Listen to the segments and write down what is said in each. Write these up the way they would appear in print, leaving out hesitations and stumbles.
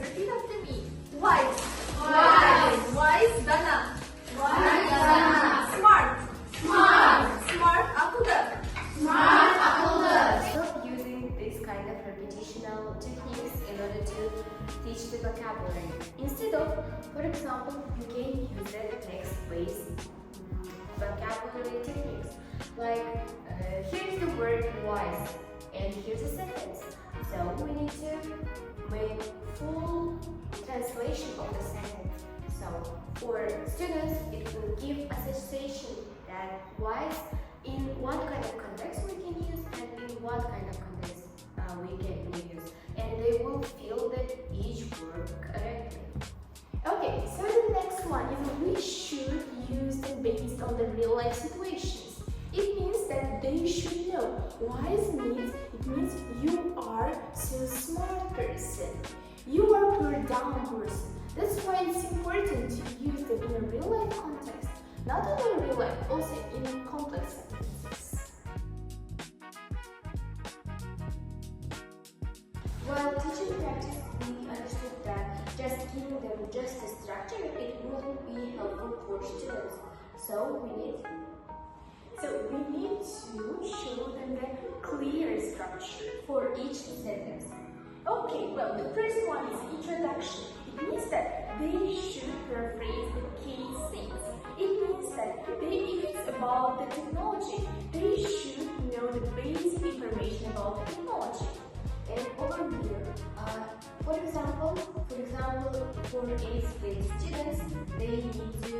Repeat after me. Wise. Wise. Wise Dana. Wise Dana. Smart. Smart. Smart akıllı. Smart akıllı. Stop using this kind of repetitional techniques in order to teach the vocabulary. Instead of, for example, you can use the text-based vocabulary techniques. Like, here's the word wise, and here's a sentence. So we need to make full translation of the sentence. So for students, it will give association that wise in what kind of context we can use and in what kind of context we can use, and they will feel that each word correctly. Okay, so the next one is we should use them based on the real life situations. It means that they should know. Wise means it means you are so smart person. You are poor down person. That's why it's important to use them in a real life context. Not only in real life, also in complex sentences. While teaching practice, we understood that just giving them just a structure, it wouldn't be helpful for students. So we need to show them the clear structure for each sentence. Okay, well, the first one is introduction. It means that they should paraphrase the key things. It means that if it's about the technology, they should know the basic information about the technology. And overview. For example, for 8th grade students, they need to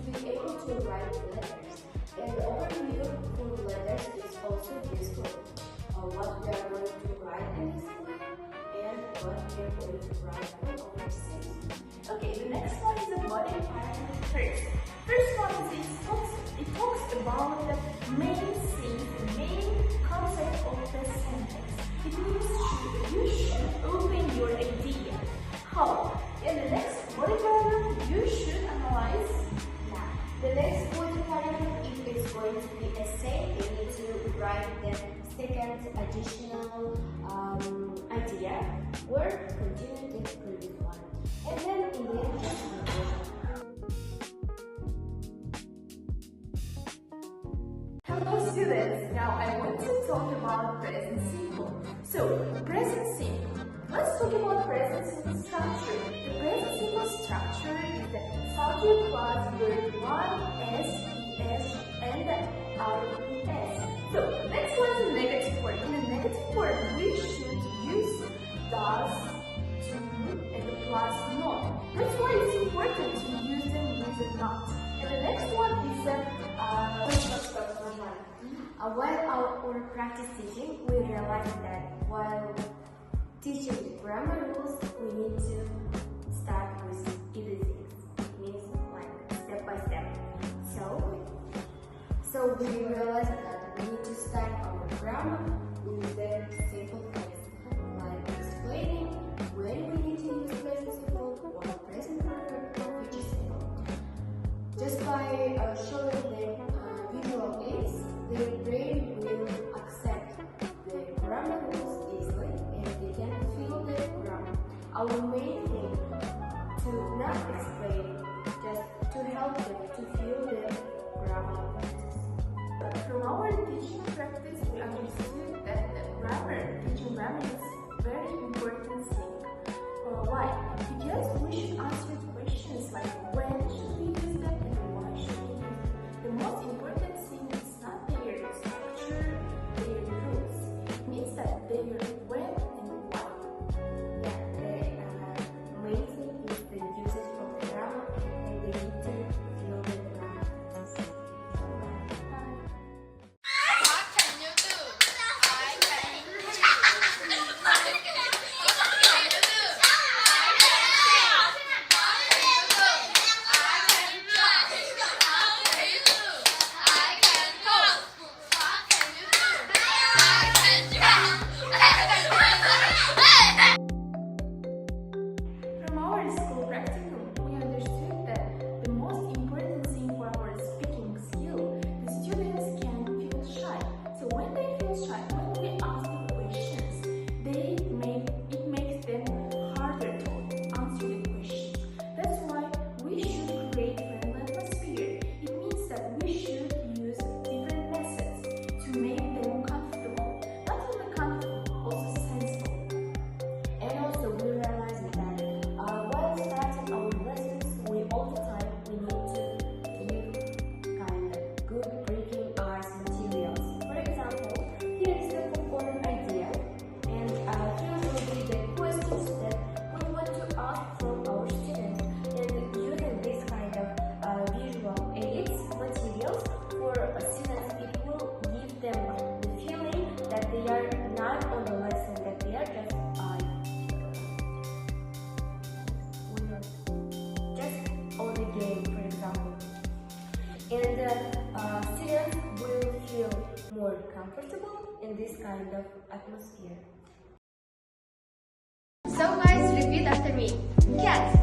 be able to write letters. And the overview for letters is also useful. What we are going to write in this way and what we are going to write on overseas. Okay, the next one is the body paragraph first. First one is it talks about the main thing, the main concept of the sentence. It means you should open your idea. How? In the next body paragraph, you should analyze. The next body paragraph, if it's going to be essay, you need to write the second additional idea or continue the previous one. And then in the end, just conclusion. Hello students, now I want to talk about present simple. So, present simple. Let's talk about present simple structure. The present simple structure is the subject plus verb 1, S, ES, and the RES. So, next one is the negative form. In the negative form, we should use does, do, and the plus not. That's why it's important to use them with the not. And the next one is the While our practice teaching, we realized that while teaching the grammar rules, we need to start with easy things. It means like step by step. So we realized that we need to start our grammar with the simple things, like explaining when we need to use present simple or present perfect or future simple. Just by showing them visual aids, their brain will accept the grammar rules easily and they can feel the grammar. Our main thing to not explain, just to help them to feel the grammar. From our teaching practice, we understood that teaching grammar is very important thing. Why? Because we should answer questions like when should we use them and why should we use them. The most important thing is not their structure, their rules. It means that they are when and why. Yeah, the main thing is the usage of the grammar and they need to feel the grammar. more comfortable in this kind of atmosphere. So guys, repeat after me. Cat.